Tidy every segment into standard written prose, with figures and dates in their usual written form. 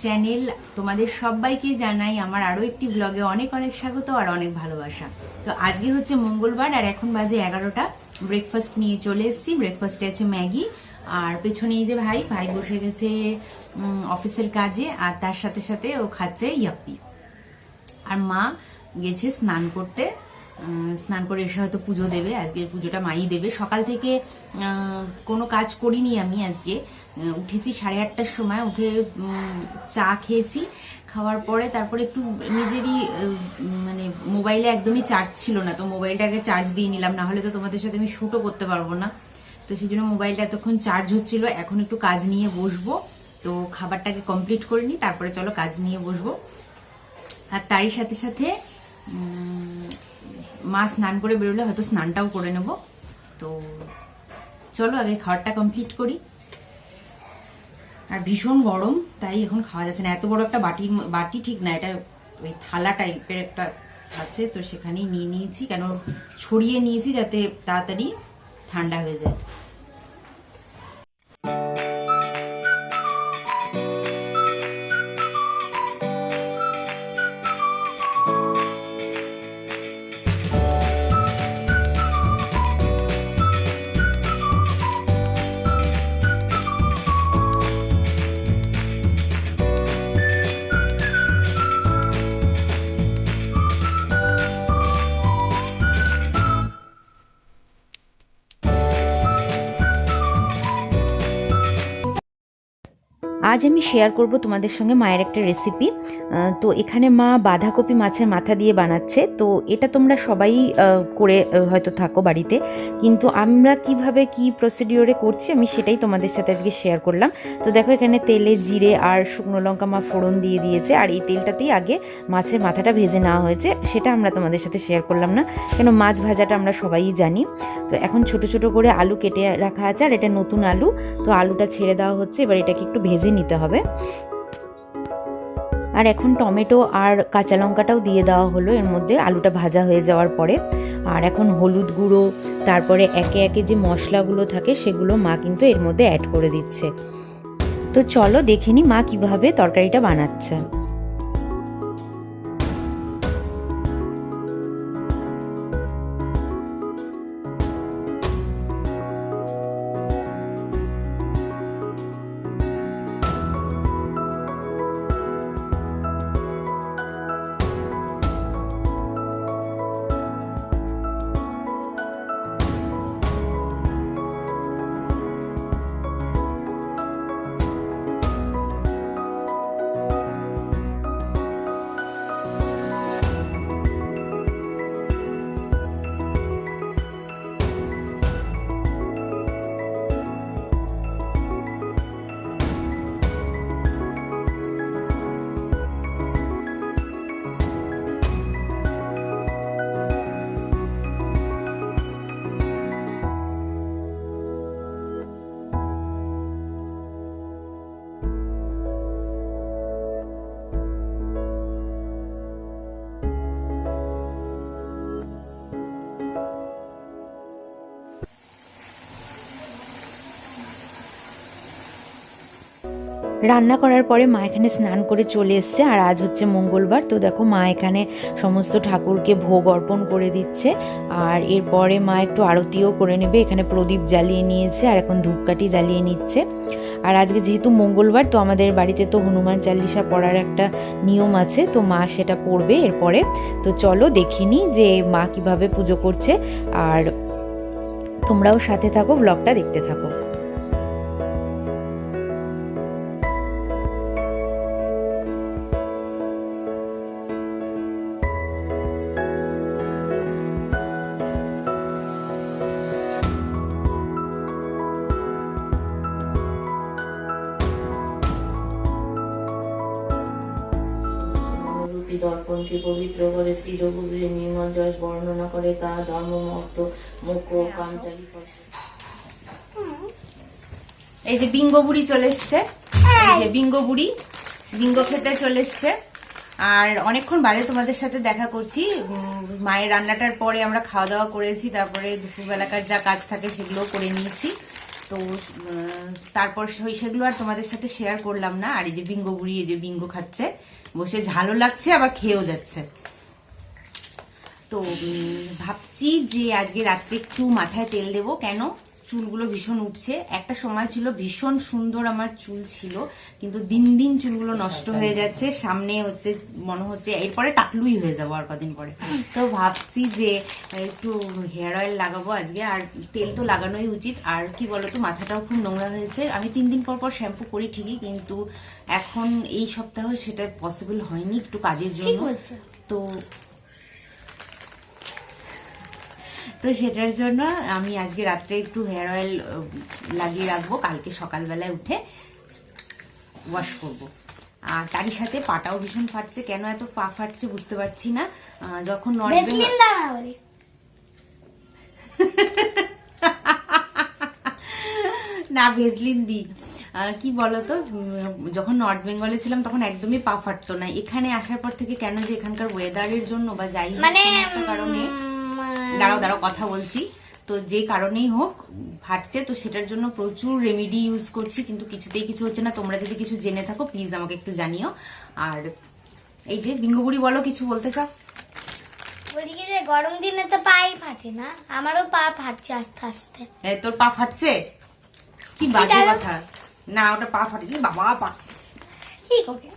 Channel. তোমাদের সবাইকে জানাই আমার আরো একটি ব্লগে অনেক অনেক স্বাগত আর অনেক ভালোবাসা। তো আজকে হচ্ছে মঙ্গলবার আর এখন বাজে 11টা। ব্রেকফাস্ট নিয়ে চলে এসেছি। ব্রেকফাস্টে আছে ম্যাগি আর পেছনে এই যে ভাই বসে গেছে অফিসের কাজে, আর তার সাথে সাথে ও খাচ্ছে ইয়াপ্পি। আর মা গেছে স্নান করতে, স্নান করে এসে হয়তো পুজো দেবে। আজকের পুজোটা মাই দেবে। সকাল থেকে কোনো কাজ করিনি আমি। আজকে উঠেছি 8:30টার সময়, উঠে চা খেয়েছি। খাওয়ার পরে তারপরে একটু নিজেরই মানে মোবাইলে একদমই চার্জ ছিল না, তো মোবাইলটাকে চার্জ দিয়ে নিলাম, না হলে তো তোমাদের সাথে আমি শ্যুটও করতে পারবো না। তো সেই জন্য মোবাইলটা এতক্ষণ চার্জ হচ্ছিল। এখন একটু কাজ নিয়ে বসবো, তো খাবারটাকে কমপ্লিট করে নিই, তারপরে চলো কাজ নিয়ে বসবো। আর তারই সাথে সাথে মা স্নান করে বেরোলে হয়তো স্নানটাও করে নেব। তো চলো আগে খাবারটা কমপ্লিট করি। আর ভীষণ গরম, তাই এখন খাওয়া যাচ্ছে না। এত বড় একটা বাটি ঠিক না, এটা ওই থালা টাইপের একটা আছে, তো সেখানেই নিয়ে নিয়েছি, কেন ছড়িয়ে নিয়েছি যাতে তাড়াতাড়ি ঠান্ডা হয়ে যায়। আজ আমি শেয়ার করব তোমাদের সঙ্গে মায়ের একটা রেসিপি। তো এখানে মা বাঁধাকপি মাছের মাথা দিয়ে বানাচ্ছে। তো এটা তোমরা সবাই করে হয়তো থাকো বাড়িতে, কিন্তু আমরা কিভাবে কি প্রসিডিওরে করছি আমি সেটাই তোমাদের সাথে আজকে শেয়ার করলাম। তো দেখো এখানে তেলে জিরে আর শুকনো লঙ্কা মা ফোড়ন দিয়ে দিয়েছে, আর এই তেলটাতেই আগে মাছের মাথাটা ভেজে নেওয়া হয়েছে। সেটা আমরা তোমাদের সাথে শেয়ার করলাম না, কেন মাছ ভাজাটা আমরা সবাই জানি। তো এখন ছোট ছোট করে আলু কেটে রাখা আছে, আর এটা নতুন আলু, তো আলুটা ছেড়ে দেওয়া হচ্ছে। এবার এটাকে একটু ভেজে নিতে হবে। আর এখন টমেটো আর কাঁচা লঙ্কাটাও দিয়ে দেওয়া হলো এর মধ্যে, আলুটা ভাজা হয়ে যাওয়ার পরে। আর এখন হলুদ গুঁড়ো, তারপরে একে একে যে মশলাগুলো থাকে সেগুলো মা কিন্তু এর মধ্যে অ্যাড করে দিচ্ছে। তো চলো দেখে নি মা কিভাবে তরকারিটা বানাচ্ছে। রান্না করার পরে মা এখানে স্নান করে চলে এসছে। আর আজ হচ্ছে মঙ্গলবার, তো দেখো মা এখানে সমস্ত ঠাকুরকে ভোগ অর্পণ করে দিচ্ছে। আর এরপরে মা একটু আরতিও করে নেবে। এখানে প্রদীপ জ্বালিয়ে নিয়েছে আর এখন ধূপকাঠি জ্বালিয়ে নিচ্ছে। আর আজকে যেহেতু মঙ্গলবার, তো আমাদের বাড়িতে তো হনুমান চালিসা পড়ার একটা নিয়ম আছে, তো মা সেটা পড়বে এরপরে। তো চলো দেখে নিই যে মা কিভাবে পুজো করছে, আর তোমরাও সাথে থাকো, ব্লগটা দেখতে থাকো। দর্পণকে পবিত্র করে শ্রী রঘুবীরের নির্মল যশ বর্ণনা করে, তা ধর্মমর্ত মুখ কামচারী করে। এই যে বিঙ্গো বুড়ি চলে এসছে, এই যে বিঙ্গো বুড়ি বিঙ্গো খেতে চলে এসছে। আর অনেকক্ষণ বাদে তোমাদের সাথে দেখা করছি। মায়ের রান্নাটার পরে আমরা খাওয়া দাওয়া করেছি, তারপরে দুপুরবেলাকার যা কাজ থাকে সেগুলো করে নিয়েছি। তো তারপর সেগুলো আর তোমাদের সাথে শেয়ার করলাম না। আর এই যে বিঙ্গো বুড়ি, এই যে বিঙ্গো খাচ্ছে বসে, ঝালও লাগছে আবার খেয়েও যাচ্ছে। তো ভাবছি যে আজকে রাত্রে একটু মাথায় তেল দেবো, কেন চুলগুলো ভীষণ উঠছে। একটা সময় ছিল ভীষণ সুন্দর আমার চুল ছিল, কিন্তু দিন দিন চুলগুলো নষ্ট হয়ে যাচ্ছে। সামনে হচ্ছে মনে হচ্ছে এরপরে টাকলুই হয়ে যাবো আর কদিন পরে। তো ভাবছি যে একটু হেয়ার অয়েল লাগাবো আজকে, আর তেল তো লাগানোই উচিত। আর কি বলতো, মাথাটাও খুব নোংরা হয়েছে। আমি 3 দিন পর পর শ্যাম্পু করি ঠিকই, কিন্তু এখন এই সপ্তাহে সেটা পসিবল হয়নি একটু কাজের জন্য। তো সেটার জন্য আমি আজকে রাত্রে একটু হেয়ার অয়েল লাগিয়ে রাখবো, কালকে সকালবেলায় উঠে ওয়াশ করব। আর তারই সাথে পাটাও ভীষণ ফাটছে। কেন এত পা ফাটছে বুঝতে পারছি না। যখন না ভেজলিন দি, কি বলতো, যখন নর্থ বেঙ্গলে ছিলাম তখন একদমই পা ফাটতো না। এখানে আসার পর থেকে কেন যে এখানকার ওয়েদারের জন্য বা যাই হোক একটা কারণে, দাঁড়াও কথা বলছি, তো যে কারণেই হোক ফাটছে। তো সেটার জন্য প্রচুর রেমেডি ইউজ করছি, কিন্তু কিছুতেই কিছু হচ্ছে না। তোমরা যদি কিছু জেনে থাকো প্লিজ আমাকে একটু জানিও। আর এই যে বিঙ্গুবুড়ি, বলো কিছু বলতে চাও? ওইদিকে যে গরম দিনে তো পাই ফাটে না, আমারও পা ফাটছে আস্তে আস্তে। তোর পা ফাটছে? কি বাজে কথা, না ওটা পা ফাটছে বাবা, পা কি করে?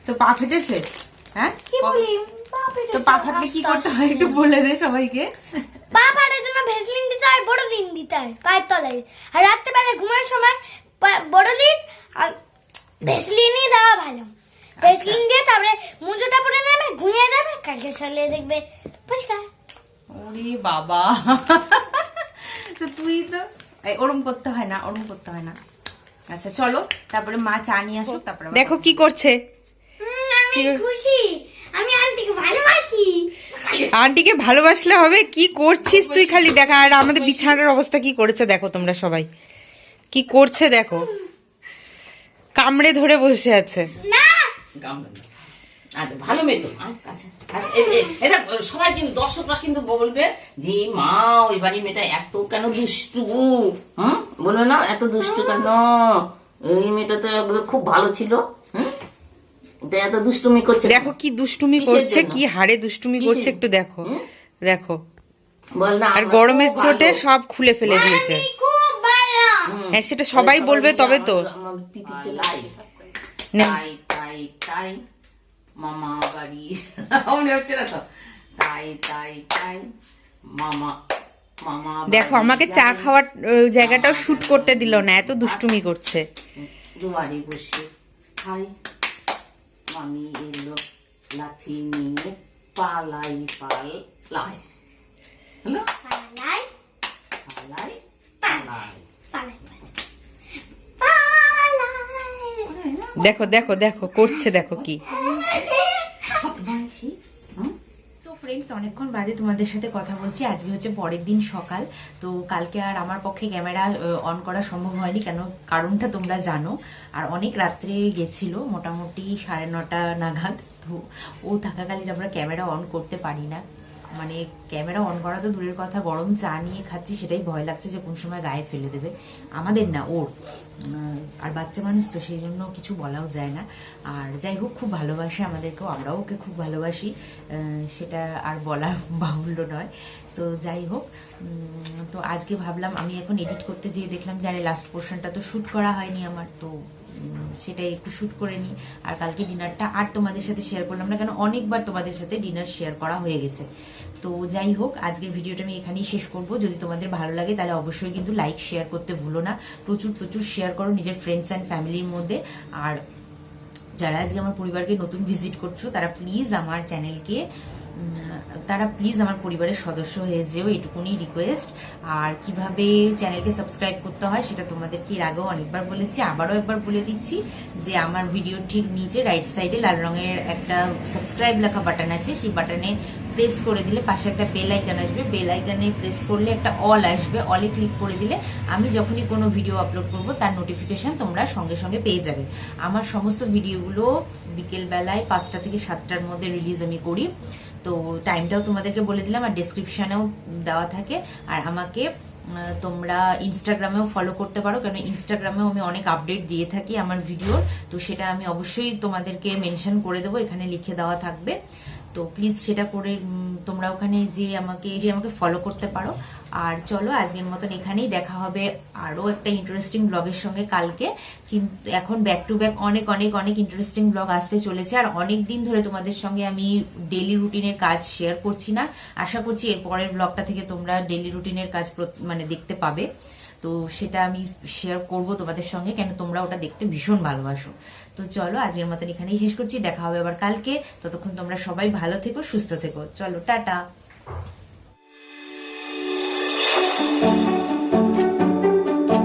তো পা ফেটেছে? হ্যাঁ কি বলি, তো পা ফাটলে কি করতে হয় একটু বলে দে সবাইকে। পা ফাটার জন্য ভেসলিন দিতে হয়, বড়দিন দিতে হয় পায়ের তলায়। আর রাত্রেবেলা ঘুমানোর সময় বড়দিন আর ভেসলিনই দেওয়া ভালো। ভেসলিন দিয়ে তারপরে মুজোটা পরে নেবে, ঘুমিয়ে যাবে, কালকে সকালে দেখবে পরিষ্কার। ওরে বাবা, তো তুই তো ওরম করতে হয় না, ওরম করতে হয় না। আচ্ছা চলো, তারপরে মা চা নিয়ে আসুক, তারপরে দেখো কি করছে। আমি খুশি, আমি আন্টিকে ভালোবাসি। আন্টিকে ভালোবাসলে হবে? কি করছিস তুই খালি দেখা। আর আমাদের বিছানার অবস্থা কি করেছে দেখো তোমরা সবাই, কি করছে দেখো, কামড়ে ধরে বসে আছে। না ভালো মেয়ে তো। এটা সবাই কিন্তু দর্শকরা কিন্তু বলবে যে মা ওই বাড়ির মেয়েটা এত কেন দুষ্টু, বলবে না এত দুষ্টু কেন? এই মেয়েটা তো খুব ভালো ছিল, এত দুষ্টুমি করছে। দেখো কি দুষ্টুমি করছে, কি হারে দুষ্টুমি করছে, একটু দেখো দেখো। বল না, আর গরমের চোটে সব খুলে ফেলে দিয়েছে। খুব ভালো। হ্যাঁ সেটা সবাই বলবে, তবে তো তাই তাই তাই মামা বাড়ি মনে হচ্ছে না তো, তাই তাই তাই মামা মামা। দেখো আমাকে চা খাওয়ার জায়গাটাও শুট করতে দিল না, এত দুষ্টুমি করছে। দুয়ারে বসে খাই, মামি এলো লাঠি নিয়ে, পালাই পালাই, হ্যালো পালাই পালাই পালাই। দেখো দেখো দেখো করছে, দেখো কি। সো ফ্রেন্ডস, অনেকক্ষণ বাদে তোমাদের সাথে কথা বলছি। আজকে হচ্ছে পরের দিন সকাল। তো কালকে আর আমার পক্ষে ক্যামেরা অন করা সম্ভব হয়নি, কেন কারণটা তোমরা জানো। আর অনেক রাত্রে গেছিল, মোটামুটি 9:30 নাগাদ। তো ও থাকাকালীন আমরা ক্যামেরা অন করতে পারি না। মানে ক্যামেরা অন করা তো দূরের কথা, গরম চা নিয়ে খাচ্ছি সেটাই ভয় লাগছে যে কোন সময় গায়ে ফেলে দেবে, আমাদের না ওর। আর বাচ্চা মানুষ তো, সেই জন্য কিছু বলাও যায় না। আর যাই হোক, খুব ভালোবাসে আমাদেরকেও, আমরাও ওকে খুব ভালোবাসি, সেটা আর বলার বাহুল্য নয়। তো যাই হোক, তো আজকে ভাবলাম, আমি এখন এডিট করতে যেয়ে দেখলাম যে আরে লাস্ট পোর্শনটা তো শ্যুট করা হয়নি আমার, তো সেটাই একটু শ্যুট করে নিই। আর কালকে ডিনারটা আর তোমাদের সাথে শেয়ার করলাম না, কেন অনেকবার তোমাদের সাথে ডিনার শেয়ার করা হয়ে গেছে। তো যাই হোক, আজকের ভিডিওটা আমি এখানেই শেষ করব। যদি তোমাদের ভালো লাগে তাহলে অবশ্যই কিন্তু লাইক শেয়ার করতে ভুলো না, প্রচুর প্রচুর শেয়ার করো নিজের ফ্রেন্ডস অ্যান্ড ফ্যামিলির মধ্যে। আর যারা আজকে আমার পরিবারকে নতুন ভিজিট করছো তারা প্লিজ আমার চ্যানেলকে, তারা প্লিজ আমার পরিবারের সদস্য হয়ে যেও, এটুকুনি রিকোয়েস্ট। আর কিভাবে চ্যানেলকে সাবস্ক্রাইব করতে হয় সেটা তোমাদেরকে এর আগেও অনেকবার বলেছি, আবারও একবার বলে দিচ্ছি যে আমার ভিডিওর ঠিক নিচে রাইট সাইডে লাল রঙের একটা সাবস্ক্রাইব লেখা বাটন আছে, সেই বাটনে প্রেস করে দিলে পাশে একটা বেল আইকন আসবে, বেল আইকনে প্রেস করলে একটা অল আসবে, অলে ক্লিক করে দিলে আমি যখনই কোনো ভিডিও আপলোড করব তার নোটিফিকেশন তোমরা সঙ্গে সঙ্গে পেয়ে যাবে। আমার সমস্ত ভিডিওগুলো বিকেল বেলায় 5টা থেকে 7টার মধ্যে রিলিজ আমি করি। তো টাইমটাও তোমাদেরকে বলে দিলাম, আর ডেসক্রিপশনেও দেওয়া থাকে। আর আমাকে তোমরা ইনস্টাগ্রামেও ফলো করতে পারো, কারণ ইনস্টাগ্রামেও আমি অনেক আপডেট দিয়ে থাকি আমার ভিডিওর, তো সেটা আমি অবশ্যই তোমাদেরকে মেনশন করে দেবো, এখানে লিখে দেওয়া থাকবে। তো প্লিজ সেটা করে তোমরা ওখানে যে আমাকে ফলো করতে পারো। আর চলো আজকের মতন এখানেই, দেখা হবে আরো একটা ইন্টারেস্টিং ব্লগের সঙ্গে কালকে। কিন্তু এখন ব্যাক টু ব্যাক অনেক অনেক অনেক ইন্টারেস্টিং ব্লগ আসতে চলেছে, আর অনেক দিন ধরে তোমাদের সঙ্গে আমি ডেইলি রুটিনের কাজ শেয়ার করছি না। আশা করছি এর পরের ব্লগটা থেকে তোমরা ডেইলি রুটিনের কাজ মানে দেখতে পাবে। তো সেটা আমি শেয়ার করব তোমাদের সঙ্গে, কেন তোমরা ওটা দেখতে ভীষণ ভালোবাসো। তো চলো আজকের মতন এখানেই শেষ করছি, দেখা হবে আবার কালকে। ততক্ষণ তোমরা সবাই ভালো থেকো, সুস্থ থেকো। চলো টাটা।